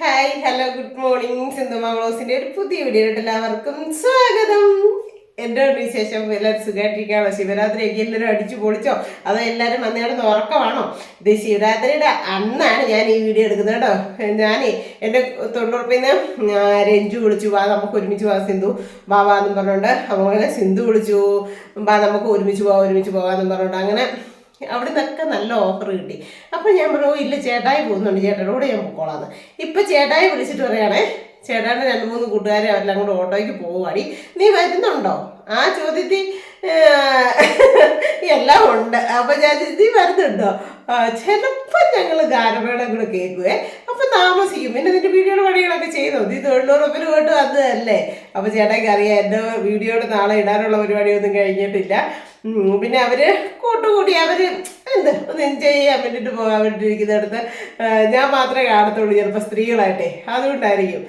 Hi hello good morning. Sindhu മാമോസിന്റെ ഒരു പുതിയ വീഡിയോയിലോട്ട് എല്ലാവർക്കും സ്വാഗതം. എൻ്റെ വിശേഷം എല്ലാവരും സുഖമായിട്ടിരിക്കുകയാണോ? ശിവരാത്രിയൊക്കെ എല്ലാവരും അടിച്ചു പൊളിച്ചോ? അതോ എല്ലാവരും വന്നിടന്ന് ഉറക്കമാണോ? ഇത് ശിവരാത്രിയുടെ അന്നാണ് ഞാൻ ഈ വീഡിയോ എടുക്കുന്നത് കേട്ടോ. ഞാൻ എൻ്റെ തൊണ്ണൂറുപ്പിന്ന് രഞ്ജു വിളിച്ചു, വാ നമുക്ക് ഒരുമിച്ച് പോവാം സിന്ധു വാവാന്നും പറഞ്ഞുകൊണ്ട്. അങ്ങനെ സിന്ധു വിളിച്ചു, വാ നമുക്ക് ഒരുമിച്ച് പോകാമെന്നും പറഞ്ഞുകൊണ്ട് അങ്ങനെ അവിടെ നിന്നൊക്കെ നല്ല ഓഫർ കിട്ടി. അപ്പം ഞാൻ പറഞ്ഞു, ഇല്ല ചേട്ടായി പോകുന്നുണ്ട്, ചേട്ടൻ്റെ കൂടെ ഞാൻ പൊക്കോളാന്ന്. ഇപ്പം ചേട്ടായി വിളിച്ചിട്ട് പറയുകയാണേ, ചേട്ടാൻ്റെ 2-3 കൂട്ടുകാരെ അവരെല്ലാം കൂടെ ഓട്ടോയ്ക്ക് പോവുകയാടി, നീ വരുന്നുണ്ടോ? ആ ചോദ്യത്തിൽ എല്ലാം ഉണ്ട്. അപ്പം ഞാൻ നീ വരുന്നുണ്ടോ? ചിലപ്പോൾ ഞങ്ങൾ ഗാനമേള കൂടെ കേൾക്കുവേ, അപ്പം താമസിക്കും. പിന്നെ നിന്റെ വീഡിയോയുടെ പണികളൊക്കെ ചെയ്തോ? നീ തൊഴിലുറപ്പിനുമായിട്ട് വന്നതല്ലേ? അപ്പോൾ ചേട്ടായിക്ക് അറിയാം എൻ്റെ വീഡിയോയുടെ നാളെ ഇടാനുള്ള പരിപാടിയൊന്നും കഴിഞ്ഞിട്ടില്ല. പിന്നെ അവർ കൂട്ടുകൂടി അവർ ഒന്ന് എൻജോയ് ചെയ്യാൻ വേണ്ടിയിട്ട് പോകാൻ വേണ്ടിയിരിക്കുന്നിടത്ത് ഞാൻ മാത്രമേ കാണത്തുള്ളൂ, ചിലപ്പോൾ സ്ത്രീകളായിട്ടേ, അതുകൊണ്ടായിരിക്കും.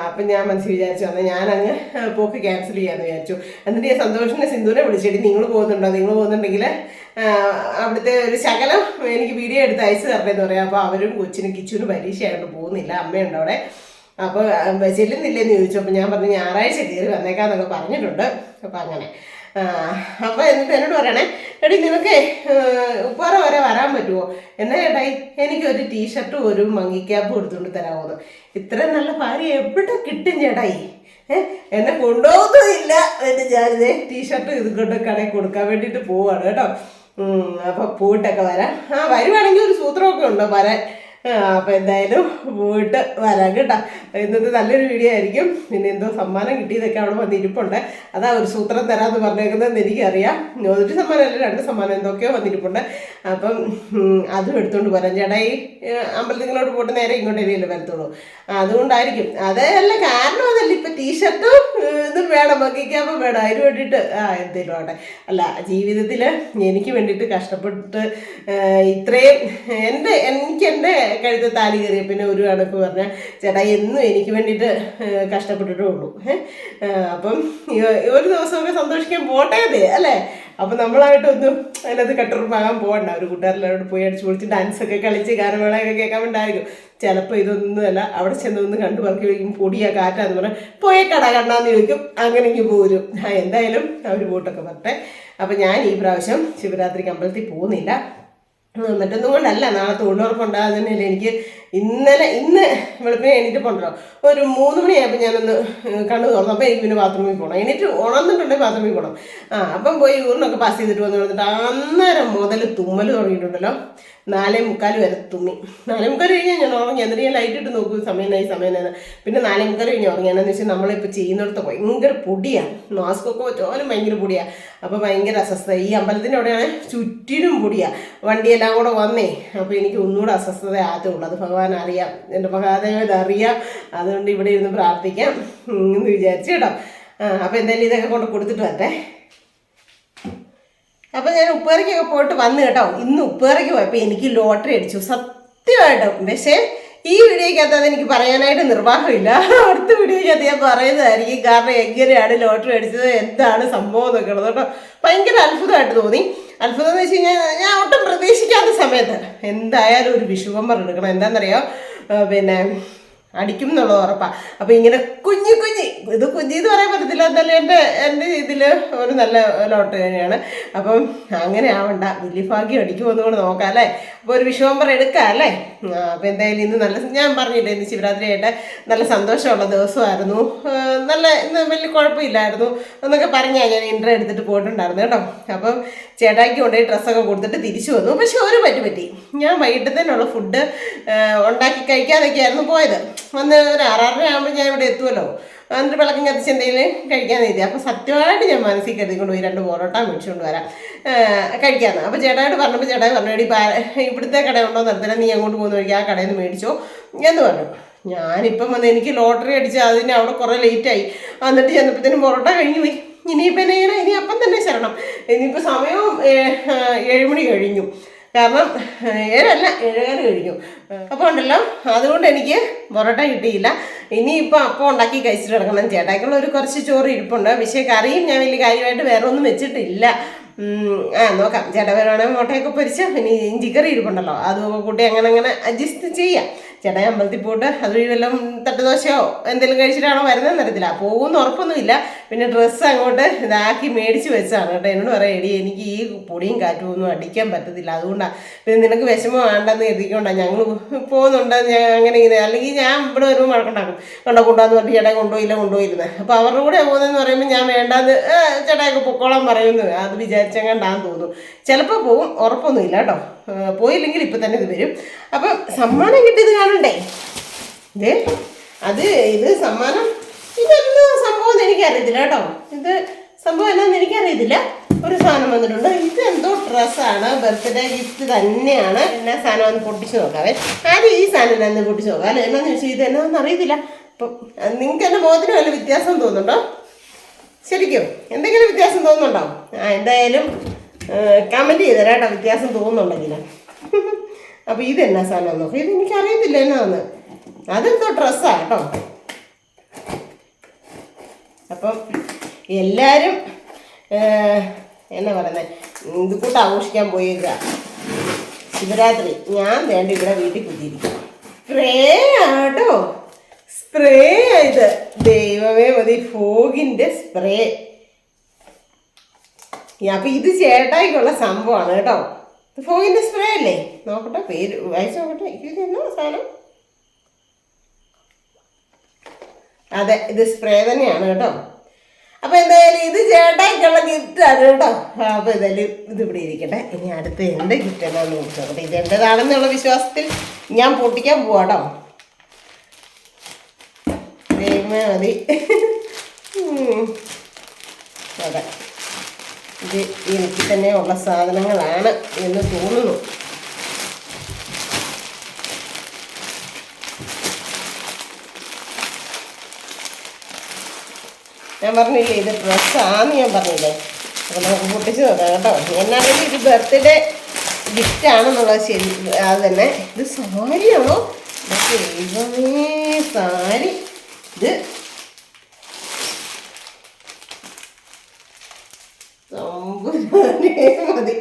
അപ്പം ഞാൻ മനസ്സിൽ വിചാരിച്ചു വന്നാൽ ഞാനങ്ങ് പോക്ക് ക്യാൻസൽ ചെയ്യാമെന്ന് വിചാരിച്ചു. എന്നിട്ട് ഞാൻ സന്തോഷിനെ സിന്ധുവിനെ വിളിച്ചിട്ട്, നിങ്ങൾ പോകുന്നുണ്ടെങ്കിൽ അവിടുത്തെ ഒരു ശകലം എനിക്ക് വീഡിയോ എടുത്ത് അയച്ചു തരണമെന്ന് പറയാം. അപ്പോൾ അവരും കിച്ചുവിന് പരീക്ഷയായിട്ട് പോകുന്നില്ല, അമ്മയുണ്ട് അവിടെ. അപ്പോൾ ചെല്ലുന്നില്ലെന്ന് ചോദിച്ചു. അപ്പോൾ ഞാൻ പറഞ്ഞു ഞായറാഴ്ച കയറി വന്നേക്കാന്നൊക്കെ പറഞ്ഞിട്ടുണ്ട്. അപ്പം അങ്ങനെ അപ്പോൾ എന്നിട്ട് എന്നോട് പറയണേ, എടി നിനക്ക് ഉപ്പാറ വരെ വരാൻ പറ്റുമോ? എന്നാ ചേട്ടായി എനിക്കൊരു ടീഷർട്ടും ഒരു മങ്ങിക്യാപ്പും എടുത്തുകൊണ്ട് തരാമോന്ന്. ഇത്രയും നല്ല ഭാര്യ എവിടെ കിട്ടും ചേട്ടായി? എന്നെ കൊണ്ടുപോകുന്നില്ല. എന്നിട്ട് ഞാനിതേ ടീഷർട്ടും ഇത് കൊണ്ട് കടയിൽ കൊടുക്കാൻ വേണ്ടിയിട്ട് പോവാണ് കേട്ടോ. അപ്പോൾ പോയിട്ടൊക്കെ വരാം. വരുവാണെങ്കിൽ ഒരു സൂത്രമൊക്കെ ഉണ്ടോ വരാൻ? അപ്പോൾ എന്തായാലും പോയിട്ട് വരാം കേട്ടോ. ഇന്നത്തെ നല്ലൊരു വീഡിയോ ആയിരിക്കും. പിന്നെ എന്തോ സമ്മാനം കിട്ടിയതൊക്കെ അവിടെ വന്നിരിപ്പുണ്ട്. അതാ ഒരു സൂത്രം തരാമെന്ന് പറഞ്ഞേക്കുന്നതെന്ന് എനിക്കറിയാം. 1 സമ്മാനമല്ല 2 സമ്മാനം എന്തൊക്കെയോ വന്നിരിപ്പുണ്ട്. അപ്പം അതും എടുത്തുകൊണ്ട് പോരാം. ചേട്ടായി അമ്പലത്തിങ്ങളോട് പോയിട്ട് നേരെ ഇങ്ങോട്ട് എരിയല്ലേ വരത്തുള്ളൂ, അതുകൊണ്ടായിരിക്കും. അതല്ല കാരണം അതല്ല, ഇപ്പം ടീഷർട്ടും ഇതും വേണം, മക്കിക്കാപ്പം വേണം, അതിന് വേണ്ടിയിട്ട് എന്തേലും ആട്ടെ. അല്ല, ജീവിതത്തിൽ എനിക്ക് വേണ്ടിയിട്ട് കഷ്ടപ്പെട്ട് ഇത്രയും എനിക്ക് എൻ്റെ കഴുത്ത് താലി കയറിയ പിന്നെ ഒരു കണക്ക് പറഞ്ഞാൽ ചേട്ടാ എന്നും എനിക്ക് വേണ്ടിയിട്ട് കഷ്ടപ്പെട്ടിട്ടേ ഉള്ളൂ. അപ്പം ഒരു ദിവസമൊക്കെ സന്തോഷിക്കാൻ പോട്ടേതേ അല്ലേ? അപ്പം നമ്മളായിട്ടൊന്നും അതിനകത്ത് കട്ടുറുപ്പാകാൻ പോകണ്ട. ഒരു കൂട്ടുകാരെല്ലാവരോട് പോയി അടിച്ചു പൊളിച്ച് ഡാൻസൊക്കെ കളിച്ച് ഗാനമേളയൊക്കെ കേൾക്കാൻ വേണ്ടായിരിക്കും. ചിലപ്പോൾ ഇതൊന്നുമല്ല, അവിടെ ചെന്നൊന്ന് കണ്ടു പറക്കി വയ്ക്കും, പൊടിയാ കാറ്റാന്ന് പറഞ്ഞാൽ പോയ കട കണ്ടാന്ന് ചോദിക്കും, അങ്ങനെയെങ്കിൽ പോരും. എന്തായാലും അവർ പോട്ടൊക്കെ പറഞ്ഞെ. അപ്പം ഞാൻ ഈ പ്രാവശ്യം ശിവരാത്രിക്ക് അമ്പലത്തിൽ പോകുന്നില്ല. മറ്റൊന്നും കൊണ്ടല്ല, നാളെ തൊഴിലുറപ്പുണ്ടാകുന്നതന്നെയല്ലേ. എനിക്ക് ഇന്ന് വെളുപ്പിനെ എണീറ്റ് പോകണ്ടല്ലോ. ഒരു 3 മണിയായപ്പോൾ ഞാനൊന്ന് കണ്ണു തുറന്നു. അപ്പോൾ എനിക്ക് പിന്നെ ബാത്റൂമിൽ പോകണം. എണീറ്റ് ഉണർന്നിട്ടുണ്ടെങ്കിൽ ബാത്റൂമിൽ പോകണം. അപ്പം പോയി ഊറിനൊക്കെ പാസ് ചെയ്തിട്ട് വന്നു വന്നിട്ട് അന്നേരം മുതൽ തുമ്മൽ തുടങ്ങിയിട്ടുണ്ടല്ലോ. 4:45 വരെ തുമ്മി. 4:45 കഴിഞ്ഞാൽ ഞാൻ ഉറങ്ങി. എന്നിട്ട് ഞാൻ ലൈറ്റ് ഇട്ട് നോക്കും, സമയമായി. പിന്നെ 4:45 കഴിഞ്ഞ് ഉറങ്ങി. എന്നാന്ന് വെച്ചാൽ നമ്മളിപ്പോൾ ചെയ്യുന്നിടത്ത് ഭയങ്കര പൊടിയാണ്, മാസ്കൊക്കെ വെച്ചാലും ഭയങ്കര പൊടിയാണ്. അപ്പോൾ ഭയങ്കര അസ്വസ്ഥത. ഈ അമ്പലത്തിൻ്റെ അവിടെയാണ് ചുറ്റിനും പൊടിയാണ്, വണ്ടിയെല്ലാം കൂടെ വന്നേ. അപ്പോൾ എനിക്ക് ഒന്നുകൂടെ അസ്വസ്ഥത ആദ്യമുള്ളൂ. അത് ഭഗവാൻ അറിയാം, എൻ്റെ മഹാദേവൻ അറിയാം. അതുകൊണ്ട് ഇവിടെ ഇരുന്ന് പ്രാർത്ഥിക്കാം എന്ന് വിചാരിച്ചു കേട്ടോ. അപ്പോൾ എന്തായാലും ഇതൊക്കെ കൊണ്ട് കൊടുത്തിട്ട് വരട്ടെ. അപ്പം ഞാൻ ഉപ്പേറയ്ക്കൊക്കെ പോയിട്ട് വന്നു കേട്ടോ. ഇന്ന് ഉപ്പേറയ്ക്ക് പോയപ്പോൾ എനിക്ക് ലോട്ടറി അടിച്ചു സത്യമായിട്ടും. പക്ഷേ ഈ വീഡിയോയ്ക്കകത്ത് അതെനിക്ക് പറയാനായിട്ട് നിർവാഹമില്ല. അടുത്ത വീഡിയോയ്ക്കകത്ത് ഞാൻ പറയുന്നതായിരിക്കും. കാരണം എങ്ങനെയാണ് ലോട്ടറി അടിച്ചത്, എന്താണ് സംഭവം എന്നൊക്കെ ഉള്ളത് കേട്ടോ. ഭയങ്കര അത്ഭുതമായിട്ട് തോന്നി. അത്ഭുതം എന്ന് വെച്ച് കഴിഞ്ഞാൽ ഞാൻ ഒട്ടും പ്രതീക്ഷിക്കാത്ത സമയത്ത് എന്തായാലും ഒരു വിഷുവമ്പർ എടുക്കണം. എന്താണെന്നറിയോ, പിന്നെ അടിക്കും എന്നുള്ളത് ഉറപ്പാണ്. അപ്പോൾ ഇങ്ങനെ കുഞ്ഞി ഇത് കുഞ്ഞിന്ന് പറയാൻ പറ്റത്തില്ല, എന്നാലും എൻ്റെ ഇതിൽ ഒരു നല്ല ലോട്ടറി തന്നെയാണ്. അപ്പം അങ്ങനെ ആവണ്ട, വലിയ ഭാഗ്യം അടിക്കുമെന്ന് കൂടെ നോക്കാം അല്ലേ. അപ്പോൾ ഒരു വിഷുവമ്പർ എടുക്കാം അല്ലേ. അപ്പോൾ എന്തായാലും ഇന്ന് നല്ല, ഞാൻ പറഞ്ഞില്ലേ ഇന്ന് ശിവരാത്രിയായിട്ട് നല്ല സന്തോഷമുള്ള ദിവസമായിരുന്നു. ഇന്ന് വലിയ കുഴപ്പമില്ലായിരുന്നു എന്നൊക്കെ പറഞ്ഞാൽ ഞാൻ ഇൻട്രോ എടുത്തിട്ട് പോയിട്ടുണ്ടായിരുന്നു കേട്ടോ. അപ്പം ചേട്ടായിക്ക് കൊണ്ടുപോയി ഡ്രസ്സൊക്കെ കൊടുത്തിട്ട് തിരിച്ചു വന്നു. പക്ഷെ ഒരു പറ്റി ഞാൻ വൈകിട്ടത്തേനുള്ള ഫുഡ് ഉണ്ടാക്കി കഴിക്കാതൊക്കെയായിരുന്നു പോയത്. വന്ന് ഒരു 6:30 ആകുമ്പോൾ ഞാൻ ഇവിടെ എത്തുമല്ലോ. എന്നിട്ട് വിളക്കം കത്തിച്ച് എന്തെങ്കിലും കഴിക്കാൻ എഴുതി. അപ്പോൾ സത്യമായിട്ട് ഞാൻ മനസ്സിൽ കരുതിക്കൊണ്ട് പോയി 2 പൊറോട്ട മേടിച്ചുകൊണ്ട് വരാം കഴിക്കാമെന്ന്. അപ്പോൾ ചേട്ടായിട്ട് പറഞ്ഞപ്പോൾ ചേട്ടായി പറഞ്ഞു, ഇവിടുത്തെ കട ഉണ്ടോ നിർത്തില്ല, നീ അങ്ങോട്ട് പോകുന്ന വഴിക്ക് ആ കടയിൽ നിന്ന് മേടിച്ചോ എന്ന് പറഞ്ഞു. ഞാനിപ്പം വന്ന് എനിക്ക് ലോട്ടറി അടിച്ച് അതിന് അവിടെ കുറേ ലേറ്റായി. എന്നിട്ട് ചെന്നപ്പോഴത്തേനും പൊറോട്ട കഴിഞ്ഞു പോയി. ഇനിയിപ്പോൾ എന്നെ ഇനി അപ്പം തന്നെ ശരണം. ഇനിയിപ്പോൾ സമയവും 7 മണി കഴിഞ്ഞു. കാരണം 7:15 കഴിഞ്ഞു. അപ്പോൾ ഉണ്ടല്ലോ, അതുകൊണ്ട് എനിക്ക് പൊറോട്ട കിട്ടിയില്ല. ഇനിയിപ്പോൾ അപ്പം ഉണ്ടാക്കി കഴിച്ചിട്ട് കിടക്കണം. ചേട്ടായിക്കുള്ള ഒരു കുറച്ച് ചോറ് ഇരിപ്പുണ്ട്. പക്ഷേ കറിയും ഞാൻ വലിയ കാര്യമായിട്ട് വേറെ ഒന്നും വെച്ചിട്ടില്ല. നോക്കാം. ചേട്ടാ വരുവാണെങ്കിൽ മുട്ടയൊക്കെ പൊരിച്ച് ഇനി ഇഞ്ചിക്കറി ഇരിപ്പുണ്ടല്ലോ, അതൊക്കെ കൂട്ടി അങ്ങനെ അഡ്ജസ്റ്റ് ചെയ്യാം. ചേട്ടായി അമ്പലത്തിൽ പോയിട്ട് അതുവഴി വല്ലതും തട്ടുദോശയോ എന്തെങ്കിലും കഴിച്ചിട്ടാണോ വരുന്നതെന്ന് അറിയത്തില്ല. പോകുമെന്ന് ഉറപ്പൊന്നുമില്ല. പിന്നെ ഡ്രസ്സ് അങ്ങോട്ട് ഇതാക്കി മേടിച്ച് വെച്ചതാണ് കേട്ടോ. എന്നോട് പറയാം, എടി എനിക്ക് ഈ പൊടിയും കാറ്റും ഒന്നും അടിക്കാൻ പറ്റത്തില്ല, അതുകൊണ്ടാണ്. പിന്നെ നിനക്ക് വിഷമം വേണ്ടെന്ന് എഴുതിക്കൊണ്ടാണ് ഞങ്ങൾ പോകുന്നുണ്ട് അങ്ങനെ ഇങ്ങനെ. അല്ലെങ്കിൽ ഞാൻ ഇവിടെ വരുമ്പോൾ വഴക്കുണ്ടാക്കും, കൊണ്ടുവന്ന് പറഞ്ഞ് ചേട്ടായി കൊണ്ടുപോയിരുന്നത്. അപ്പോൾ അവരുടെ കൂടെ പോകുന്നതെന്ന് പറയുമ്പോൾ ഞാൻ വേണ്ടാന്ന് ചേട്ടായിക്ക് പൊക്കോളാൻ പറയുന്നു. അത് വിചാരിച്ചെങ്ങാണ്ടാന്ന് തോന്നുന്നു. ചിലപ്പോൾ പോവും, ഉറപ്പൊന്നുമില്ല കേട്ടോ. പോയില്ലെങ്കിൽ ഇപ്പം തന്നെ ഇത് വരും. അപ്പം സമ്മാനം കിട്ടിയത് കാണണ്ടേ? ഇത് സമ്മാനം ഇതെന്തോ സംഭവം എന്ന് എനിക്കറിയത്തില്ല കേട്ടോ. ഇത് സംഭവം എന്നാന്ന് എനിക്കറിയത്തില്ല. ഒരു സാധനം വന്നിട്ടുണ്ട്. ഇതെന്തോ ഡ്രസ്സാണ്, ബർത്ത്ഡേ ഗിഫ്റ്റ് തന്നെയാണ്. എന്നാ സാധനം ഒന്ന് പൊട്ടിച്ച് നോക്കാവേ. ആദ്യം ഈ സാധനം എന്നാന്ന് പൊട്ടിച്ച് നോക്കാം. അല്ല എന്നാന്ന് ചോദിച്ചാൽ ഇത് എന്നാന്ന് അറിയത്തില്ല. അപ്പം നിങ്ങൾക്ക് എൻ്റെ മുഖത്തിന് വല്ല വ്യത്യാസം തോന്നുന്നുണ്ടോ? ശരിക്കും എന്തെങ്കിലും വ്യത്യാസം തോന്നുന്നുണ്ടോ? എന്തായാലും കമൻറ്റ് ചെയ്തരാം കേട്ടോ, വ്യത്യാസം തോന്നുന്നുണ്ടെങ്കിൽ. അപ്പോൾ ഇതെന്നാ സാധനം നോക്കാം. ഇത് എനിക്കറിയത്തില്ല എന്നാന്ന്. അതെന്തോ ഡ്രസ്സാണ് കേട്ടോ. അപ്പം എല്ലാവരും എന്നാ പറയുന്നത്, ഇത് കൂട്ട് ആഘോഷിക്കാൻ പോയേക്കുക ശിവരാത്രി. ഞാൻ വേണ്ട ഇവിടെ വീട്ടിൽ കുത്തിയിരിക്കും. സ്പ്രേ ആട്ടോ, സ്പ്രേ ഇത്. ദൈവമേ മതി, ഫോഗിൻ്റെ സ്പ്രേ. അപ്പം ഇത് ചേട്ടായിക്കുള്ള സംഭവമാണ് കേട്ടോ. ഇത് ഫോഗിൻ്റെ സ്പ്രേ അല്ലേ? നോക്കട്ടെ, പേര് വായിച്ച് നോക്കട്ടെ. ഇത് എന്നാ സാധനം? അതെ, ഇത് സ്പ്രേ തന്നെയാണ് കേട്ടോ. അപ്പം എന്തായാലും ഇത് ചേട്ടായിക്കുള്ള ഗിഫ്റ്റാണ് കേട്ടോ. അപ്പോൾ എന്തായാലും ഇതിവിടെ ഇരിക്കട്ടെ. ഇനി അടുത്ത് എൻ്റെ ഗിഫ്റ്റ് എന്താണെന്ന് നോക്കട്ടെ. ഇത് എൻ്റെതാണെന്നുള്ള വിശ്വാസത്തിൽ ഞാൻ പൊട്ടിക്കാൻ പോവാട്ടോ. ദൈവമേ മതി. അതെ, ഇത് എനിക്ക് തന്നെ ഉള്ള സാധനങ്ങളാണ് എന്ന് തോന്നുന്നു. ഞാൻ പറഞ്ഞില്ലേ ഇത് ഡ്രസ്സാന്ന് ഞാൻ പറഞ്ഞില്ലേ. അപ്പോൾ നമുക്ക് പൊട്ടിച്ച് നോക്കാം കേട്ടോ. എന്നാണെങ്കിലും ഇത് ബർത്ത്ഡേ ഗിഫ്റ്റാണെന്നുള്ളത് ശരി. അത് തന്നെ. ഇത് സാരിയാണോ? ദൈവമേ, സാരി. ഇത് മതി,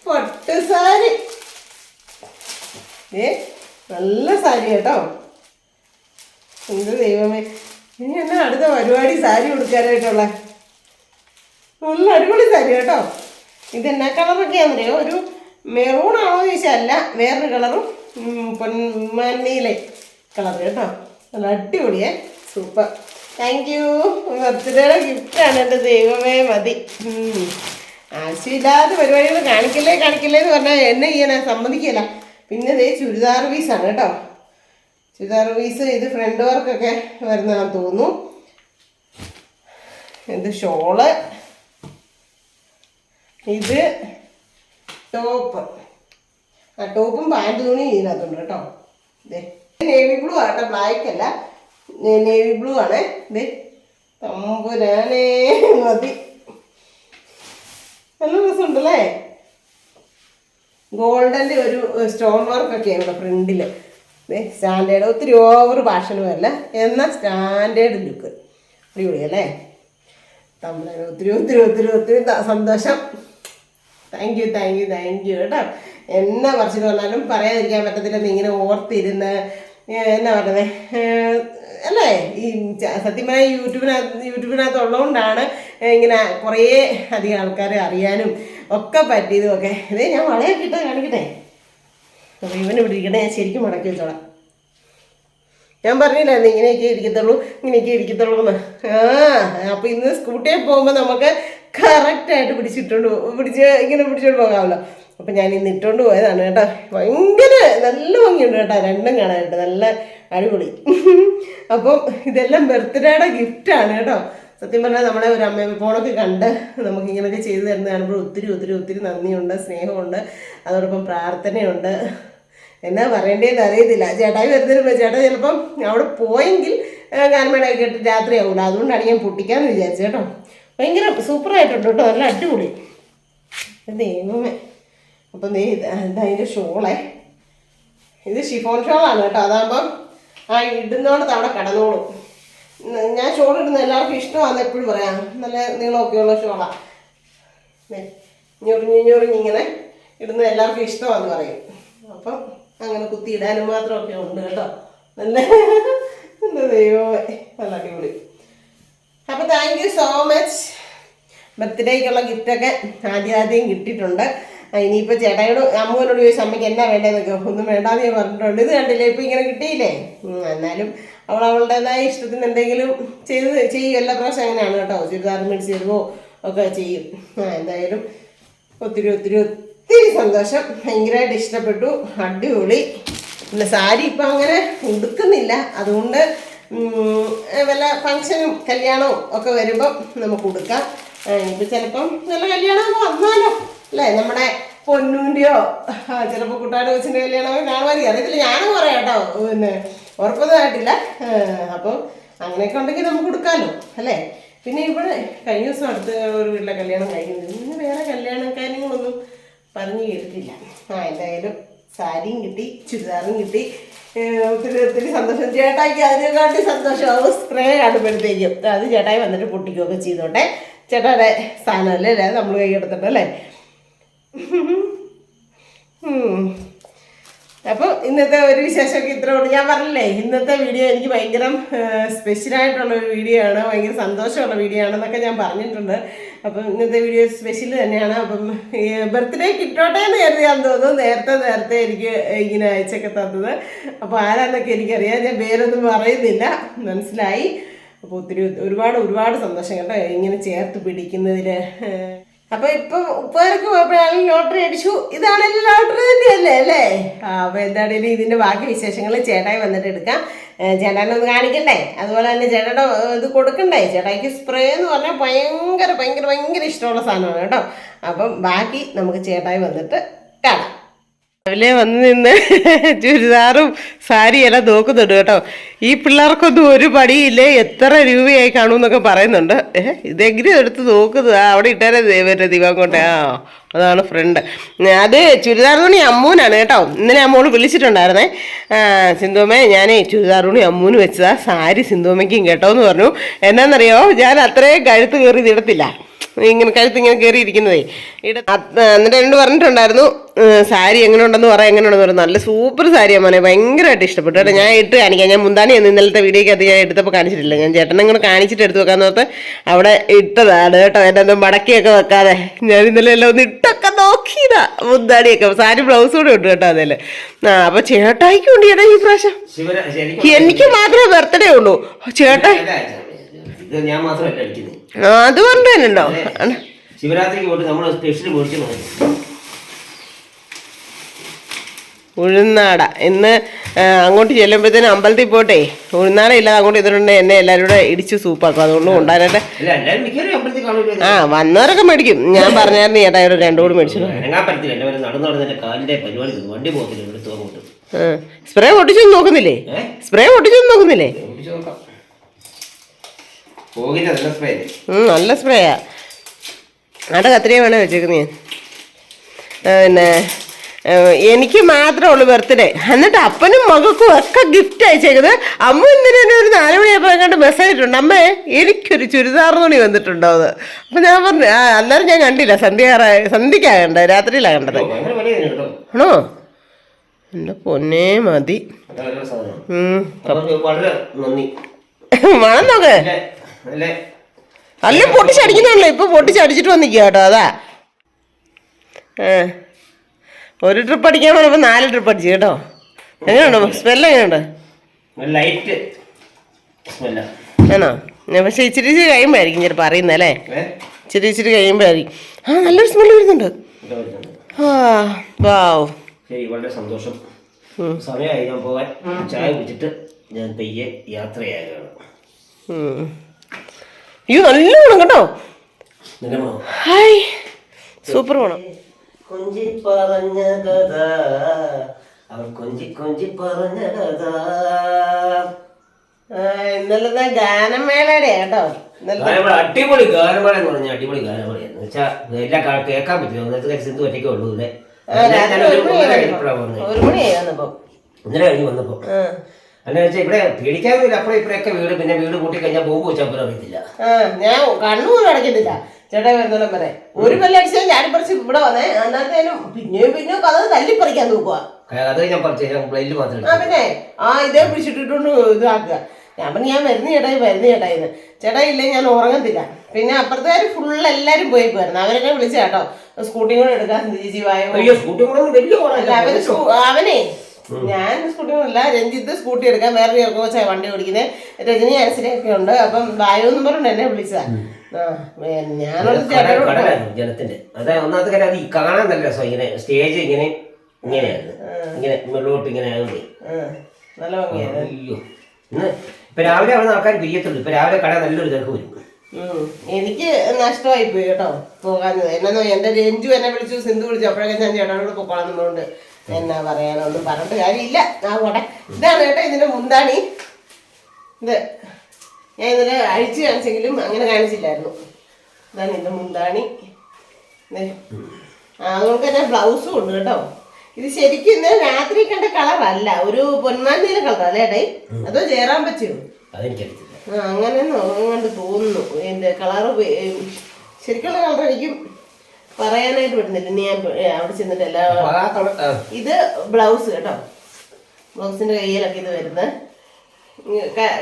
പട്ട് സാരി. നല്ല സാരി കേട്ടോ. എന്ത് ദൈവമേ, ഇനി എന്നാ അടുത്ത പരിപാടി സാരി കൊടുക്കാനായിട്ടുള്ള നല്ല അടിപൊളി സാരി കേട്ടോ. ഇതെന്നാ കളറൊക്കെയാണെന്നറിയോ? ഒരു മെറൂണാണോ ചോദിച്ചാൽ അല്ല, വേറൊരു കളറും പൊന്മഞ്ഞയിലെ കളർ കേട്ടോ. നല്ല അടിപൊളിയേ, സൂപ്പർ. Thank you. ബർത്ത്ഡേയുടെ ഗിഫ്റ്റാണ്. എൻ്റെ ദൈവമേ മതി. ആവശ്യമില്ലാത്ത പരിപാടികൾ കാണിക്കല്ലേ എന്ന് പറഞ്ഞാൽ എന്നെ ചെയ്യാൻ സമ്മതിക്കില്ല. പിന്നെ ഇതേ ചുരിദാർ പീസാണ് കേട്ടോ. ചുരിദാർ പീസ്. ഇത് ഫ്രണ്ട് വർക്കൊക്കെ വരുന്നതാണെന്ന് തോന്നുന്നു. ഇത് ഷോള്. ഇത് ടോപ്പ്. ടോപ്പും പാൻറ് തുണി ഇതിനകത്തുണ്ട് കേട്ടോ. ഇതേ നേവി ബ്ലൂ ആട്ടോ, ബ്ലാക്ക് അല്ല, നേവി ബ്ലൂ ആണ്. ഇത് തമ്പുരാനേ മതി. നല്ല രസമുണ്ടല്ലേ? ഗോൾഡൻ്റെ ഒരു സ്റ്റോൺ വർക്കൊക്കെയാണ് ഇവിടെ ഫ്രണ്ടിൽ. സ്റ്റാൻഡേർഡ്, ഒത്തിരി ഓവർ ഫാഷനും അല്ല, എന്നാൽ സ്റ്റാൻഡേർഡ് ലുക്ക്. അടിപൊളിയല്ലേ? തമ്പുരാൻ ഒത്തിരി സന്തോഷം. താങ്ക് യു കേട്ടോ. എന്നാ പറിച്ചിട്ട് പറഞ്ഞാലും പറയാതിരിക്കാൻ പറ്റത്തില്ലെന്ന് ഇങ്ങനെ ഓർത്തിരുന്ന് എന്നാ പറയുന്നത് അല്ലേ. ഈ സത്യം പറഞ്ഞാൽ യൂട്യൂബിനകത്ത് ഉള്ളതുകൊണ്ടാണ് ഇങ്ങനെ കുറേ അധികം ആൾക്കാരെ അറിയാനും ഒക്കെ പറ്റിയതും ഒക്കെ. ഇതേ ഞാൻ വളയൊക്കെ ഇട്ട് കാണിക്കട്ടെ. അപ്പോൾ ഇവൻ ഇവിടെ ഇരിക്കട്ടെ, ഞാൻ ശരിക്കും മടക്കി വെച്ചോളാം. ഞാൻ പറഞ്ഞില്ലായിരുന്നു ഇങ്ങനെയൊക്കെ ഇരിക്കത്തുള്ളൂ എന്ന്. അപ്പോൾ ഇന്ന് സ്കൂട്ടിയിൽ പോകുമ്പോൾ നമുക്ക് കറക്റ്റായിട്ട് ഇങ്ങനെ പിടിച്ചോണ്ട് പോകാമല്ലോ. അപ്പം ഞാൻ ഇന്ന് ഇട്ടുകൊണ്ട് പോയതാണ് കേട്ടോ. ഭയങ്കര നല്ല ഭംഗിയുണ്ട് കേട്ടോ, രണ്ടും കാണാനായിട്ട് നല്ല അടിപൊളി. അപ്പം ഇതെല്ലാം ബർത്ത്ഡേയുടെ ഗിഫ്റ്റാണ് കേട്ടോ. സത്യം പറഞ്ഞാൽ നമ്മളെ ഒരു അമ്മ ഫോണൊക്കെ കണ്ട് നമുക്കിങ്ങനെയൊക്കെ ചെയ്തു തരുന്ന കാണുമ്പോൾ ഒത്തിരി നന്ദിയുണ്ട്, സ്നേഹമുണ്ട്, അതോടൊപ്പം പ്രാർത്ഥനയുണ്ട്. എന്നാ പറയേണ്ടതെന്ന് അറിയത്തില്ല. ചേട്ടായി വരുന്നതിന് ചേട്ടാ ചിലപ്പം അവിടെ പോയെങ്കിൽ ഗാനമേളയൊക്കെ കേട്ട് രാത്രിയാവില്ല. അതുകൊണ്ടാണ് ഞാൻ പൊട്ടിക്കാമെന്ന് വിചാരിച്ചത് കേട്ടോ. ഭയങ്കര സൂപ്പറായിട്ടുണ്ട് കേട്ടോ, നല്ല അടിപൊളി. ദൈവമേ. അപ്പം ഇതതിൻ്റെ ഷോളേ. ഇത് ഷിഫോൺ ഷോളാണ് കേട്ടോ. അതാകുമ്പം ഇടുന്നോടത്ത് അവിടെ കിടന്നോളും. ഞാൻ ഷോൾ ഇടുന്ന എല്ലാവർക്കും ഇഷ്ടമാണെന്ന് എപ്പോഴും പറയാം. നല്ല നീളമൊക്കെയുള്ള ഷോളാണ്. ഞൊറിഞ്ഞിങ്ങനെ ഇടുന്ന എല്ലാവർക്കും ഇഷ്ടമാണെന്ന് പറയും. അപ്പം അങ്ങനെ കുത്തി ഇടാനും മാത്രമൊക്കെ ഉണ്ട് കേട്ടോ. നല്ല എന്താ ദൈവമേ, നല്ല അടിപൊളി. അപ്പോൾ താങ്ക് യു സോ മച്ച്. ബർത്ത്ഡേക്കുള്ള ഗിഫ്റ്റൊക്കെ ആദ്യം കിട്ടിയിട്ടുണ്ട്. ഇനിയിപ്പോൾ ചേട്ടായോട് അമ്മൂനോട് ചോദിച്ചാൽ അമ്മയ്ക്ക് എന്നാ വേണ്ടതെന്നൊക്കെ, ഒന്നും വേണ്ടാന്ന് ഞാൻ പറഞ്ഞിട്ടുണ്ട്. ഇത് കണ്ടില്ലേ ഇപ്പോൾ ഇങ്ങനെ കിട്ടിയില്ലേ. എന്നാലും അവളുടേതായ ഇഷ്ടത്തിന് എന്തെങ്കിലും ചെയ്യും. എല്ലാ പ്രാവശ്യം അങ്ങനെയാണ് കേട്ടോ. ചുരിദാർ മേടിച്ച് തരുമോ ഒക്കെ ചെയ്യും. എന്തായാലും ഒത്തിരി ഒത്തിരി ഒത്തിരി സന്തോഷം. ഭയങ്കരമായിട്ട് ഇഷ്ടപ്പെട്ടു. അടിപൊളി. പിന്നെ സാരി ഇപ്പം അങ്ങനെ ഉടുക്കുന്നില്ല, അതുകൊണ്ട് വല്ല ഫങ്ഷനും കല്യാണവും ഒക്കെ വരുമ്പം നമുക്ക് ഉടുക്കാം. ഇപ്പം ചിലപ്പം നല്ല കല്യാണമൊക്കെ വന്നാലോ അല്ലേ, നമ്മുടെ പൊന്നൂൻ്റെയോ ചിലപ്പോൾ കുട്ടാട് കൊച്ചിൻ്റെ കല്യാണമോ കാണുമായിരിക്കും, അറിയത്തില്ല. ഞാനും പറയാം കേട്ടോ, പിന്നെ ഉറപ്പൊന്നും ആയിട്ടില്ല. അപ്പം അങ്ങനെയൊക്കെ ഉണ്ടെങ്കിൽ നമുക്ക് ഉടുക്കാമല്ലോ അല്ലേ. പിന്നെ ഇവിടെ കഴിഞ്ഞ ദിവസം അടുത്ത് ഒരു വീട്ടിലെ കല്യാണം കഴിക്കുന്നത്, ഇന്ന് വേറെ കല്യാണ കാര്യങ്ങളൊന്നും പറഞ്ഞു കേട്ടിട്ടില്ല. എന്തായാലും സാരിയും കിട്ടി, ചുരിദാറും കിട്ടി. ഒത്തിരി ഒത്തിരി സന്തോഷം. ചേട്ടായിക്ക് അതിനെക്കാട്ടി സന്തോഷമാവും സ്പ്രേ കാണുമ്പോഴത്തേക്കും. അത് ചേട്ടായി വന്നിട്ട് പൊട്ടിക്കുകയൊക്കെ ചെയ്തോട്ടെ. ചേട്ടായുടെ സ്ഥാനമല്ലേ അല്ലേ, നമ്മൾ കൈയെടുത്തിട്ടല്ലേ. അപ്പോൾ ഇന്നത്തെ ഒരു വിശേഷമൊക്കെ ഇത്രയുള്ളൂ. ഞാൻ പറഞ്ഞില്ലേ, ഇന്നത്തെ വീഡിയോ എനിക്ക് ഭയങ്കര സ്പെഷ്യലായിട്ടുള്ളൊരു വീഡിയോ ആണ്, ഭയങ്കര സന്തോഷമുള്ള വീഡിയോ ആണെന്നൊക്കെ ഞാൻ പറഞ്ഞിട്ടുണ്ട്. അപ്പം ഇന്നത്തെ വീഡിയോ സ്പെഷ്യൽ തന്നെയാണ്. അപ്പം ബർത്ത്ഡേ കിട്ടോട്ടെ എന്ന് കരുതിയാന്ന് തോന്നുന്നു നേരത്തെ എനിക്ക് ഇങ്ങനെ അയച്ചൊക്കെ തന്നത്. അപ്പോൾ ആരാന്നൊക്കെ എനിക്കറിയാം, ഞാൻ പേരൊന്നും പറയുന്നില്ല, മനസ്സിലായി. അപ്പോൾ ഒരുപാട് സന്തോഷം കേട്ടോ ഇങ്ങനെ ചേർത്ത് പിടിക്കുന്നതിൽ. അപ്പോൾ ഇപ്പം ഉപ്പേർക്ക് പോയപ്പോഴാണെങ്കിൽ ലോട്ടറി അടിച്ചു. ഇതാണെങ്കിലും ലോട്ടറി തന്നെയല്ലേ അല്ലേ. അപ്പോൾ എന്താണെങ്കിലും ഇതിൻ്റെ ബാക്കി വിശേഷങ്ങൾ ചേട്ടായി വന്നിട്ട് എടുക്കാം. ചേട്ടാനെ ഒന്ന് കാണിക്കണ്ടേ, അതുപോലെ തന്നെ ചേട്ടയുടെ ഇത് കൊടുക്കണ്ടേ. ചേട്ടായിക്ക് സ്പ്രേ എന്ന് പറഞ്ഞാൽ ഭയങ്കര ഇഷ്ടമുള്ള സാധനമാണ് കേട്ടോ. അപ്പം ബാക്കി നമുക്ക് ചേട്ടായി വന്നിട്ട് കാണാം. രാവിലെ വന്ന് നിന്ന് ചുരിദാറും സാരിയെല്ലാം നോക്കുന്നുണ്ട് കേട്ടോ. ഈ പിള്ളേർക്കൊന്നും ഒരു പടിയില്ലേ, എത്ര രൂപയായി കാണുമെന്നൊക്കെ പറയുന്നുണ്ട്. ഇതെങ്കിലും എടുത്ത് നോക്കുന്നത്, അവിടെ ഇട്ടാലേ ദൈവരുടെ ദിവാൻ കൊണ്ടേ. അതാണ് ഫ്രണ്ട്. അത് ചുരിദാർ തുണി അമ്മൂനാണ് കേട്ടോ. ഇന്നലെ അമ്മോട് വിളിച്ചിട്ടുണ്ടായിരുന്നേ, സിന്ധുമ്മേ ഞാനേ ചുരിദാർ തുണി അമ്മൂന് വെച്ചതാ, സാരി സിന്ധുമ്മയ്ക്കും കേട്ടോ എന്ന് പറഞ്ഞു. എന്നാന്നറിയോ, ഞാൻ അത്രയും കഴുത്ത് കയറി ഇടത്തില്ല, ഇങ്ങനെ കഴുത്തിങ്ങനെ കയറിയിരിക്കുന്നതേ എന്നിട്ട് എന്നോട് പറഞ്ഞിട്ടുണ്ടായിരുന്നു സാരി എങ്ങനെ ഉണ്ടെന്ന് എങ്ങനെയുണ്ടെന്ന് പറയും. നല്ല സൂപ്പർ സാരിയാണ് മോനെ, ഭയങ്കരമായിട്ട് ഇഷ്ടപ്പെട്ടു കേട്ടോ. ഞാൻ ഇട്ട് കാണിക്കാം. ഞാൻ മുന്താണി ഇന്നലത്തെ വീഡിയോക്ക് അത് ഞാൻ എടുത്തപ്പോൾ കാണിച്ചിട്ടില്ല. ഞാൻ ചേട്ടനെ ഇങ്ങനെ കാണിച്ചിട്ട് എടുത്ത് വെക്കാന്ന് ഓർത്ത് അവിടെ ഇട്ടതാണ് കേട്ടോ. എൻ്റെ ഒന്നും മടക്കിയൊക്കെ വെക്കാതെ ഞാൻ ഇന്നലെ എല്ലാം ഒന്ന് ഇട്ടൊക്കെ നോക്കിയതാ. മുന്താണിയൊക്കെ സാരി ബ്ലൗസ് കൂടെ ഇട്ടു കേട്ടോ അതിൽ. അപ്പോൾ ചേട്ടായിക്കും ഉണ്ട് ചേട്ടാ ഈ പ്രാവശ്യം. എനിക്ക് മാത്രമേ ബർത്ത്ഡേ ഉള്ളൂ, ചേട്ടാ ഞാൻ മാത്രമല്ല അടിക്കുന്നത്. അത് പറഞ്ഞല്ലോ ശിവരാത്രിക്ക് പോയിട്ട് നമ്മൾ സ്പെഷ്യൽ മേടിച്ചു ഉഴുന്നാട. ഇന്ന് അങ്ങോട്ട് ചെല്ലുമ്പോഴത്തേനും അമ്പലത്തിൽ പോട്ടെ ഉഴുന്നാട ഇല്ലാതെ അങ്ങോട്ട് ഇതിലുണ്ട്. എന്നെ എല്ലാവരും കൂടെ ഇടിച്ച് സൂപ്പാക്കും, അതുകൊണ്ട് കൊണ്ടുവരട്ടെ. വന്നവരൊക്കെ മേടിക്കും. ഞാൻ പറഞ്ഞായിരുന്നു ചേട്ടായോട് രണ്ടും കൂടി മേടിച്ചു. സ്പ്രേ പൊട്ടിച്ചൊന്നും നോക്കുന്നില്ലേ? നല്ല സ്പ്രേയാ. അവിടെ കത്തിരിയ വേണേ വെച്ചേക്കുന്നേ. പിന്നെ എനിക്ക് മാത്രമേ ഉള്ളൂ ബർത്ത്ഡേ, എന്നിട്ട് അപ്പനും മകൾക്കും ഒക്കെ ഗിഫ്റ്റ് അയച്ചേക്കുന്നത്. അമ്മ എന്തിനും ഒരു 4 മണിയായപ്പോൾ കണ്ട് മെസ്സേജ് ഇട്ടുണ്ട്, അമ്മേ എനിക്കൊരു ചുരിദാർ തുണി വന്നിട്ടുണ്ടോ എന്ന്. അപ്പം ഞാൻ പറഞ്ഞു അന്നേരം ഞാൻ കണ്ടില്ല, സന്ധ്യക്കാണ് കണ്ടത്, രാത്രിയിലാണ് കണ്ടത്. ആണോ? എൻ്റെ പൊന്നേ മതി. മണം നോക്ക്. അല്ലേ പൊട്ടിച്ചടിക്കുന്നുണ്ടല്ലോ, ഇപ്പൊ പൊട്ടിച്ചടിച്ചിട്ട് വന്നിക്കുക കേട്ടോ. അതാ ഒരു ട്രിപ്പ് അടിക്കാൻ പറഞ്ഞപ്പോ 4 ട്രിപ്പ് അടിച്ചു കേട്ടോ. എങ്ങനെയുണ്ടോ സ്മെല്ല്? എങ്ങനെയുണ്ട്? ആണോ? പക്ഷെ ഇച്ചിരി കഴിയുമ്പോഴായിരിക്കും ചിലപ്പോൾ അറിയുന്നല്ലേ. ഇച്ചിരി കഴിയുമ്പോഴായിരിക്കും. നല്ലൊരു സ്മെല്ല് വരുന്നുണ്ട്. വളരെ സന്തോഷം. സമയമായി ഞാൻ പോകാൻ. ചായ കുടിച്ചിട്ട് ഞാൻ പയ്യെ യാത്രയാകുകയാണ്. നല്ല ഗുണം കേട്ടോ. ഹായ്, സൂപ്പർ ഗുണം. കൊഞ്ചി പറഞ്ഞ കഥ, അവർ കൊഞ്ചി പറഞ്ഞ കഥ. ഇന്നലത്തെ ഗാനമേളയുടെ കേട്ടോ. അടിപൊളി ഗാനമേള എന്ന് പറഞ്ഞാൽ അടിപൊളി ഗാനമേളയെന്ന് വെച്ചാൽ എല്ലാം കേൾക്കാൻ പറ്റില്ല. ഒന്നത്തെ സിന്ധു ഒറ്റയ്ക്കേ ഉള്ളൂ. ഇന്നലെ കഴിഞ്ഞ് വന്നപ്പോ എന്നു വെച്ചാൽ ഇവിടെ പേടിക്കാനില്ല. അപ്പുറം ഇപ്പഴൊക്കെ വീട്, പിന്നെ വീട് കൂട്ടി കഴിഞ്ഞാൽ പോകും വെച്ചാൽ അറിയത്തില്ല. ഞാൻ കണ്ണൂർ അടയ്ക്കത്തില്ല ചേട്ടാ വരുന്നോളം വരെ. ഒരു പല്ലടിച്ചാൽ ചാടിപ്പറിച്ച് ഇവിടെ വന്നേ. അന്നത്തേനും പിന്നെയും കഥ തല്ലിപ്പറിക്കാൻ നോക്കുക. അത് ഞാൻ പറിച്ചു പ്ലേറ്റിൽ മാത്രം. പിന്നെ ഇതേ പിടിച്ചിട്ടിട്ടുണ്ട് ഇതാക്കുക. ഞാൻ പറഞ്ഞു ഞാൻ വരുന്ന ചേട്ടായിന്ന്. ചേട്ടായി ഇല്ലേ ഞാൻ ഉറങ്ങത്തില്ല. പിന്നെ അപ്പുറത്തുകാർ ഫുള്ള് എല്ലാരും പോയിരുന്നു. അവരെന്നെ വിളിച്ച കേട്ടോ സ്കൂട്ടി കൂടെ എടുക്കാൻ ചേച്ചി വായോ. അവനെ ഞാൻ സ്കൂട്ടി കൊണ്ടല്ല, രഞ്ജിത്ത് സ്കൂട്ടി എടുക്കാൻ വേറെ ചെറുക്കോച്ചായ വണ്ടി ഓടിക്കുന്നത്, രജനി ആൻസിലൊക്കെ ഉണ്ട്. അപ്പം വായോ എന്നും പറഞ്ഞുകൊണ്ട് എന്നെ വിളിച്ചതാ. ഞാനൊരു ജനത്തിന്റെ അതെ ഒന്നാമത്തെ കാര്യം അത് കാണാൻ നല്ല രസം. ഇങ്ങനെ സ്റ്റേജ് ഇങ്ങനെയായിരുന്നു, ഇങ്ങനെ മുകളിലോട്ട് ഇങ്ങനെ ആകുമ്പോഴേ നല്ല ഭംഗിയായിരുന്നു. അയ്യോ ഇന്ന് ഇപ്പൊ രാവിലെ അവിടെ ആൾക്കാർ പിരിയത്തുള്ളൂ. ഇപ്പൊ രാവിലെ കട നല്ലൊരു തിരക്ക് വരും. എനിക്ക് നഷ്ടമായി പോയി കേട്ടോ പോകാഞ്ഞത്. എന്നാന്നോ എന്റെ രഞ്ജു എന്നെ വിളിച്ചു, സിന്ധു വിളിച്ചു. അപ്പോഴൊക്കെ ഞാൻ ചേട്ടനോട് പൊക്കോളാന്നുള്ളതുകൊണ്ട് എന്നാ പറയാനൊന്നും പറഞ്ഞിട്ട് കാര്യമില്ല. പോട്ടെ. ഇതാണ് കേട്ടോ ഇതിന്റെ മുന്താണി. ഇത് ഞാൻ ഇന്നലെ അഴിച്ചു കാണിച്ചെങ്കിലും അങ്ങനെ കാണിച്ചില്ലായിരുന്നു. ഇതാണ് ഇതിന്റെ മുന്താണി. അതുകൊണ്ട് തന്നെ ബ്ലൗസും ഉണ്ട് കേട്ടോ. ഇത് ശരിക്കും ഇന്ന് രാത്രി കണ്ട കളറല്ല, ഒരു പൊന്മാനിയിലെ കളർ അല്ലേ ഏട്ടായി? അതോ ചേരാൻ പറ്റുമോ? അങ്ങനെ കണ്ട് തോന്നുന്നു. എന്റെ കളറ് ശരിക്കുള്ള കളർ എനിക്കും പറയാനായിട്ട് പറ്റുന്നില്ല. ഇനി ഞാൻ അവിടെ ചെന്നിട്ട് ഇത് ബ്ലൗസ് കേട്ടോ. ബ്ലൗസിന്റെ കയ്യിലൊക്കെ ഇത് വരുന്നത്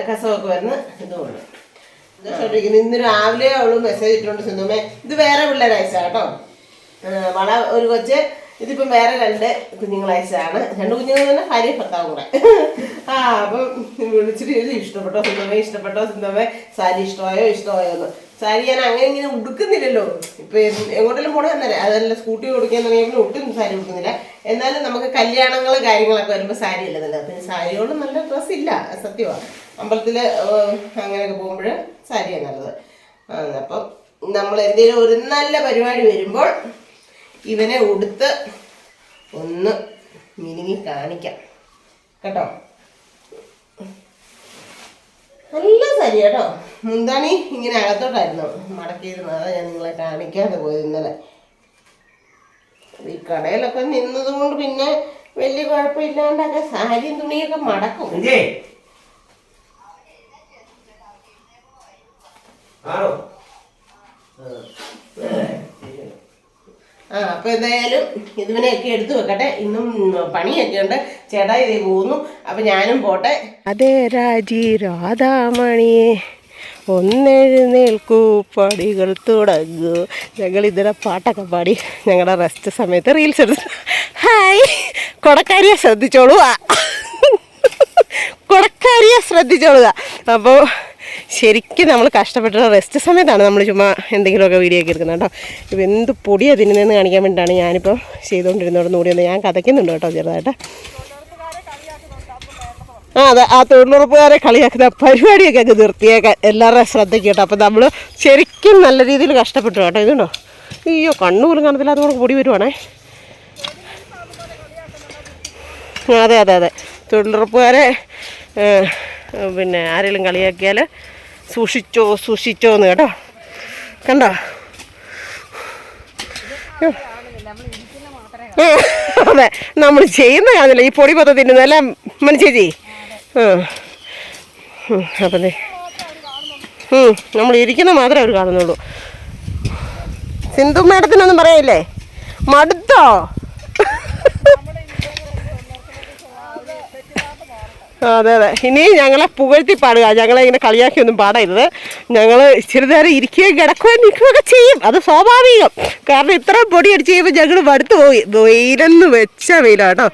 കസവൊക്കെ വരുന്ന ഇതുകൊണ്ട് ഇന്ന് രാവിലെ അവള് മെസ്സേജ് ഇട്ടുകൊണ്ട് സിന്ധുമേ ഇത് വേറെ പിള്ളേർ അയച്ചാ കേട്ടോ. വള ഒരു കൊച്ച്, ഇതിപ്പം വേറെ 2 കുഞ്ഞുങ്ങളയച്ചാണ്. 2 കുഞ്ഞുങ്ങൾ തന്നെ ഭാര്യ ഭർത്താവും കൂടെ. അപ്പം വിളിച്ചിട്ട് ഇഷ്ടപ്പെട്ടോ സിന്ധുമേ സാരി ഇഷ്ടമായോ എന്ന്. സാരി ഞാൻ അങ്ങനെ ഇങ്ങനെ ഉടുക്കുന്നില്ലല്ലോ. ഇപ്പൊ എങ്ങോട്ടെങ്കിലും പോണേ അന്നേരം അതല്ല സ്കൂട്ടി ഓടിക്കാൻ തുടങ്ങിയപ്പോൾ ഒട്ടും സാരി ഉടുക്കുന്നില്ല. എന്നാലും നമുക്ക് കല്യാണങ്ങൾ കാര്യങ്ങളൊക്കെ വരുമ്പോൾ സാരി അല്ല നല്ലത്. പിന്നെ സാരിയോട് നല്ല ഡ്രസ്സ് ഇല്ല, സത്യമാണ്. അമ്പലത്തില് അങ്ങനെയൊക്കെ പോകുമ്പോൾ സാരിയാണ് നല്ലത്. അപ്പം നമ്മൾ എന്തെങ്കിലും ഒരു നല്ല പരിപാടി വരുമ്പോൾ ഇവനെ ഉടുത്ത് ഒന്ന് മിനുങ്ങി കാണിക്കാം കേട്ടോ. നല്ല സാരി കേട്ടോ. മുന്താണി ഇങ്ങനെ അകത്തോട്ടായിരുന്നു മടക്കിയിരുന്നത്. അതാ ഞാൻ നിങ്ങളെ കാണിക്കാതെ പോയത് ഇന്നലെ. ഈ കടയിലൊക്കെ നിന്നത് കൊണ്ട് പിന്നെ വലിയ കുഴപ്പമില്ലാണ്ടൊക്കെ സാരിയും തുണിയൊക്കെ മടക്കും. അപ്പൊ എന്തായാലും ഇതിനെയൊക്കെ എടുത്തു വെക്കട്ടെ. ഇന്നും പണിയൊക്കെ ഉണ്ട്. ചേട്ടായി ഇതേ പോകുന്നു. അപ്പൊ ഞാനും പോട്ടെ. അതേ രാജി രാധാമണിയെ ഒന്നെഴുന്നേൽക്കൂ പടികൾ തുടങ്ങൂ. ഞങ്ങൾ ഇതിനെ പാട്ടൊക്കെ പാടി ഞങ്ങളുടെ റെസ്റ്റ് സമയത്ത് റീൽസ് എടുത്തു. ഹായ് കൊടക്കാരിയെ ശ്രദ്ധിച്ചോളുക, കൊടക്കാരിയെ ശ്രദ്ധിച്ചോളുക. അപ്പോൾ ശരിക്കും നമ്മൾ കഷ്ടപ്പെട്ടുള്ള റെസ്റ്റ് സമയത്താണ് നമ്മൾ ചുമ്മാ എന്തെങ്കിലുമൊക്കെ വീഡിയോ ഒക്കെ എടുക്കുന്നത് കേട്ടോ. ഇപ്പം എന്ത് പൊടിയാണ് തിന്നുന്നതെന്ന് കാണിക്കാൻ വേണ്ടിയിട്ടാണ് ഞാനിപ്പോൾ ചെയ്തുകൊണ്ടിരുന്നോടെ കൂടി ഞാൻ കഥയ്ക്കുന്നുണ്ട് കേട്ടോ ചെറുതായിട്ട്. അതെ, ആ തൊഴിലുറപ്പുകാരെ കളിയാക്കുന്ന പരിപാടിയൊക്കെ അങ്ങ് നിർത്തിയേക്കാൻ എല്ലാവരുടെയും ശ്രദ്ധയ്ക്ക് കേട്ടോ. അപ്പം നമ്മൾ ശരിക്കും നല്ല രീതിയിൽ കഷ്ടപ്പെട്ടു കേട്ടോ. ഇതുണ്ടോ, അയ്യോ കണ്ണുപോലും കാണത്തില്ല, അതുകൊണ്ട് പൊടി വരുവാണേ. അതെ തൊഴിലുറപ്പുകാരെ പിന്നെ ആരെങ്കിലും കളിയാക്കിയാൽ സൂക്ഷിച്ചോ എന്ന് കേട്ടോ. കണ്ടോ, അതെ നമ്മൾ ചെയ്യുന്ന കാണുന്നില്ല. ഈ പൊടി പത്ത തിന്നുന്നല്ല മനസ്സേച്ചി. അപ്പം നമ്മൾ ഇരിക്കുന്ന മാത്രമേ അവർ കാണുന്നുള്ളൂ. സിന്ധു മേഡത്തിനൊന്നും പറയില്ലേ? മടുത്തോ? അതെ ഇനി ഞങ്ങളെ പുകഴ്ത്തി പാടുക. ഞങ്ങളെ ഇങ്ങനെ കളിയാക്കിയൊന്നും പാടരുത്. ഞങ്ങൾ ഇച്ചിരി നേരം ഇരിക്കുകയും കിടക്കുകയും നിൽക്കുകയൊക്കെ ചെയ്യും, അത് സ്വാഭാവികം. കാരണം ഇത്രയും പൊടി അടിച്ച് കഴിയുമ്പോൾ ഞങ്ങൾ മടുത്തു പോയി. വെയിലെന്ന് വെച്ച വെയിലാട്ടോ.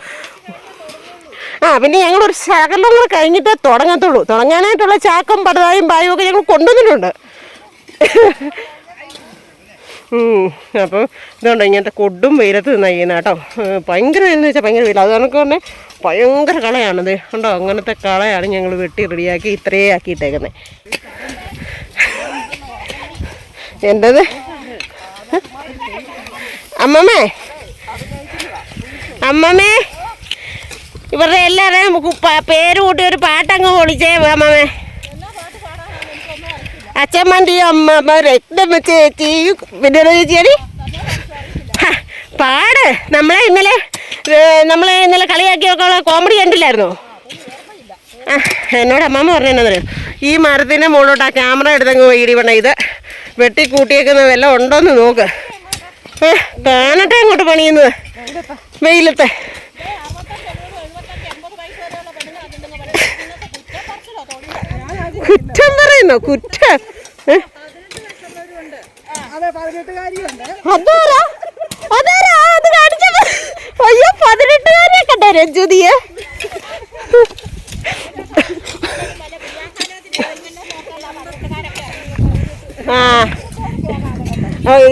പിന്നെ ഞങ്ങളൊരു ശകലം കൂടെ കഴിഞ്ഞിട്ടേ തുടങ്ങത്തുള്ളൂ. തുടങ്ങാനായിട്ടുള്ള ചാക്കും പടുതായും പായും ഒക്കെ ഞങ്ങൾ കൊണ്ടുവന്നിട്ടുണ്ട്. അപ്പം ഇതുകൊണ്ട് ഇങ്ങനത്തെ കൊടും വെയിലത്ത് നിന്ന് ചെയ്യുന്ന കേട്ടോ. ഭയങ്കര വെയിലെന്ന് വെച്ചാൽ ഭയങ്കര വെയിൽ. അത് കണക്ക് തന്നെ ഭയങ്കര കളയാണത് കണ്ടോ. അങ്ങനത്തെ കളയാണ് ഞങ്ങൾ വെട്ടി റെഡിയാക്കി ഇത്രയേ ആക്കിയിട്ടേക്കുന്നത്. എൻ്റെത് അമ്മമ്മേ ഇവരുടെ എല്ലാവരെയും പേര് കൂട്ടി ഒരു പാട്ടങ്ങ് പൊളിച്ചേ അമ്മമ്മേ. അച്ഛമ്മൻ്റെ അമ്മ രക്തം ചേച്ചി പിന്നെ ചേച്ചിയാണ് പാട്. നമ്മളെ ഇന്നലെ കളിയാക്കിയൊക്കെ കോമഡി കണ്ടില്ലായിരുന്നോ? എന്നോട് അമ്മമ്മ പറഞ്ഞെന്നറിയോ, ഈ മരത്തിൻ്റെ മുകളിലോട്ട് ആ ക്യാമറ എടുത്തങ്ങ് വൈകിടി വേണം. ഇത് വെട്ടിക്കൂട്ടിയേക്കുന്ന വല്ലതും ഉണ്ടോയെന്ന് നോക്ക്. കാണട്ടെ അങ്ങോട്ട് പണിയുന്നത് വെയിലത്തെ. കാണിക്കുന്നോ കുറ്റം? അതാരാ അത് കാണിച്ചത്? അയ്യോ 18-കാരിയെ കണ്ടോ രഞ്ജുതിയെ?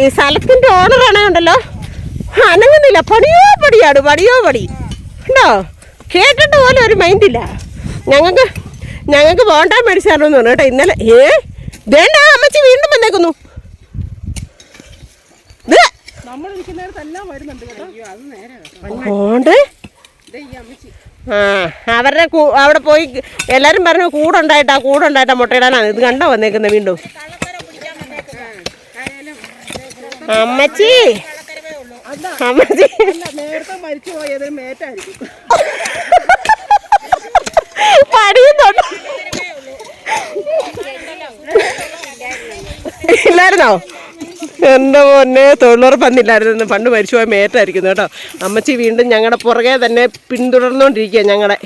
ഈ സ്ഥലത്തിന്റെ ഓണറാണേ ഉണ്ടല്ലോ, അനങ്ങുന്നില്ല. പണിയോ പടി ഉണ്ടോ? കേട്ടിട്ട് പോലും ഒരു മൈൻഡില്ല. ഞങ്ങൾക്ക് ബോണ്ട മേടിച്ചായിരുന്നു കേട്ടോ ഇന്നലെ. വേണ്ട അമ്മച്ചി വീണ്ടും വന്നേക്കുന്നു. അവരുടെ അവിടെ പോയി എല്ലാരും പറഞ്ഞു കൂടുണ്ടായിട്ടാ മുട്ടയിടാനാണ്. ഇത് കണ്ടോ വന്നേക്കുന്നത് വീണ്ടും. അമ്മച്ചി നേരത്തെ മരിച്ചു പോയത് മേറ്റായിരിക്കും. പടിയുന്നുണ്ട് ഇല്ലായിരുന്നോ? എൻ്റെ പൊന്നെ, തൊഴിലുറപ്പ് വന്നില്ലായിരുന്നു. പണ്ട് മരിച്ചു പോയ മേറ്റായിരിക്കുന്നു കേട്ടോ. അമ്മച്ചി വീണ്ടും ഞങ്ങളുടെ പുറകെ തന്നെ പിന്തുടർന്നുകൊണ്ടിരിക്കുക ഞങ്ങളെ.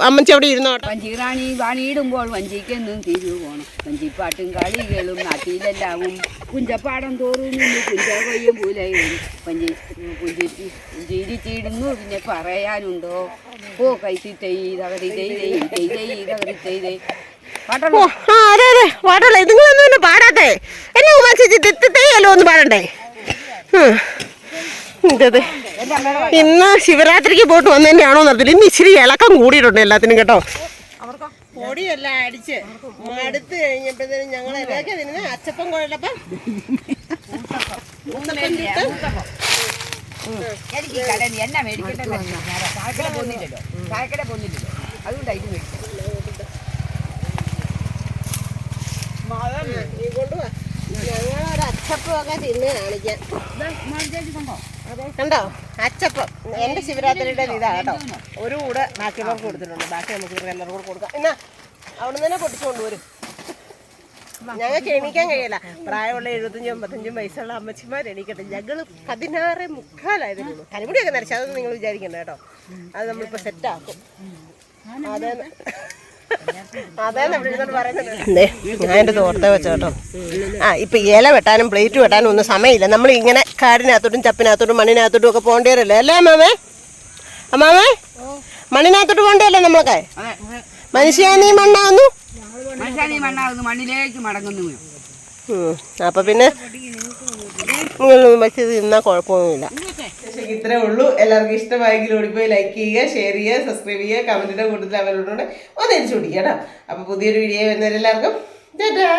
അമ്മച്ചി അവിടെ ഇരുന്നോ കേട്ടോ. വഞ്ചിറാണി വാണിയിടുമ്പോൾ വഞ്ചിക്കെന്നും തിരിവ് പോണം. വഞ്ചിപ്പാട്ടും കളികളും നാട്ടിലെല്ലാവും കുഞ്ചപ്പാടം തോറും നിന്ന് കുഞ്ചകൊയ്യും പൂലയും പുഞ്ചിരിച്ചിടുന്നു. പിന്നെ പറയാനുണ്ടോ? ഓ കൈത്തിത്തൈ തകതി തകതി അതെ പാടുള്ള നിങ്ങളൊന്നും പിന്നെ പാടാത്തെ. എന്നെ ഉമാച്ചല്ലോ ഒന്ന് പാടണ്ടേ? ഇന്ന് ശിവരാത്രിക്ക് പോയിട്ട് വന്നതിൻ്റെ ആണോ നടത്തില്ല. ഇന്ന് ഇച്ചിരി ഇളക്കം കൂടിയിട്ടുണ്ട് എല്ലാത്തിനും കേട്ടോ. പൊടിയെല്ലാം അടിച്ച് മടുത്ത് കഴിഞ്ഞപ്പോഴത്തേനും ഞങ്ങൾ ഇതൊക്കെ തിന്നെ അച്ചപ്പം കുഴലപ്പം എണ്ണ മേടിക്കണ്ടല്ലോ. ചായക്കട പോന്നില്ലല്ലോ അതുകൊണ്ടായിട്ട് മേടിക്കും. ഞങ്ങളൊരു അച്ചപ്പമൊക്കെ തിന്ന് കാണിക്കാൻ. കണ്ടോ അച്ചപ്പം? എൻ്റെ ശിവരാത്രിയുടെ ഇതാ കേട്ടോ. ഒരു കൂടെ ബാക്കിയുള്ളവർക്ക് കൊടുത്തിട്ടുണ്ട്. ബാക്കി നമുക്ക് എല്ലാവരും കൂടെ കൊടുക്കാം. എന്നാ അവിടെ നിന്ന് തന്നെ പൊട്ടിച്ചുകൊണ്ട് വരും. ഞങ്ങൾക്ക് എണീക്കാൻ കഴിയില്ല. പ്രായമുള്ള 75-85 വയസ്സുള്ള അമ്മച്ചിമാർ എണീക്കട്ടെ. ഞങ്ങൾ 16:45 കരിമുടിയൊക്കെ നരച്ചു. അതൊന്നും നിങ്ങൾ വിചാരിക്കണ്ട കേട്ടോ. അത് നമ്മളിപ്പോൾ സെറ്റാക്കും. ഞാൻ എൻ്റെ തോർത്ത വെച്ച കേട്ടോ. ഇപ്പൊ ഇല വെട്ടാനും പ്ലേറ്റ് വെട്ടാനും ഒന്നും സമയമില്ല. നമ്മൾ ഇങ്ങനെ കാടിനകത്തോട്ടും ചപ്പിനകത്തോട്ടും മണ്ണിനകത്തോട്ടും ഒക്കെ പോകേണ്ടവരല്ലേ അല്ലേ അമ്മാമേ? മണ്ണിനകത്തോട്ട് പോകണ്ടല്ലേ നമ്മളൊക്കെ? മനുഷ്യാനീ മണ്ണാവുന്നു, മണ്ണിലേക്ക് മടങ്ങുന്നു. അപ്പൊ പിന്നെ വെച്ച് തിന്നാ കുഴപ്പമൊന്നുമില്ല. ഇത്രേ ഉള്ളൂ. എല്ലാവർക്കും ഇഷ്ടമായെങ്കിൽ ഓടിപ്പോയി ലൈക്ക് ചെയ്യുക, ഷെയർ ചെയ്യുക, സബ്സ്ക്രൈബ് ചെയ്യുക, കമന്റിന്റെ കൂട്ടത്തിൽ അവരോട് ഒന്ന് എരിച്ചു പിടിക്കുക കേട്ടോ. അപ്പൊ പുതിയൊരു വീഡിയോ വരുന്നവരെല്ലാവർക്കും ടാറ്റാ.